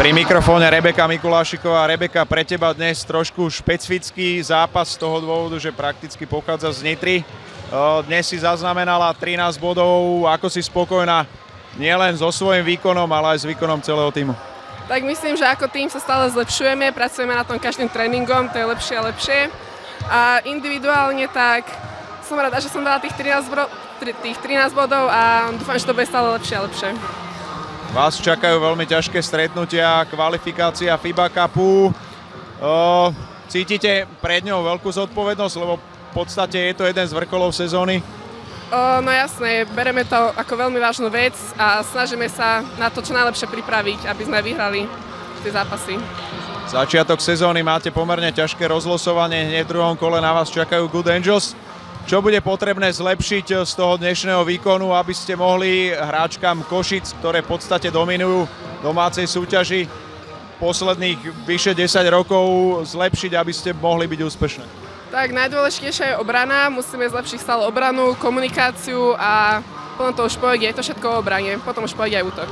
Pri mikrofóne Rebeka Mikulášiková. Rebeka, pre teba dnes trošku špecifický zápas z toho dôvodu, že prakticky pochádza z Nitry. Dnes si zaznamenala 13 bodov. Ako si spokojná nielen so svojím výkonom, ale aj s výkonom celého tímu? Tak myslím, že ako tým sa stále zlepšujeme, pracujeme na tom každým tréningom, to je lepšie a lepšie. A individuálne tak som rada, že som dala tých 13 bodov a dúfam, že to bude stále lepšie a lepšie. Vás čakajú veľmi ťažké stretnutia, kvalifikácia FIBA Cupu. Cítite pred ňou veľkú zodpovednosť, lebo v podstate je to jeden z vrcholov sezóny? No jasné, bereme to ako veľmi vážnu vec a snažíme sa na to čo najlepšie pripraviť, aby sme vyhrali tie zápasy. Začiatok sezóny máte pomerne ťažké rozlosovanie, hneď v druhom kole na vás čakajú Good Angels. Čo bude potrebné zlepšiť z toho dnešného výkonu, aby ste mohli hráčkam Košic, ktoré v podstate dominujú domácej súťaži posledných vyše 10 rokov, zlepšiť, aby ste mohli byť úspešné? Tak najdôležitejšia je obrana, musíme zlepšiť stále obranu, komunikáciu a potom to už pôjde, je to všetko o obrane, potom už pôjde aj útok.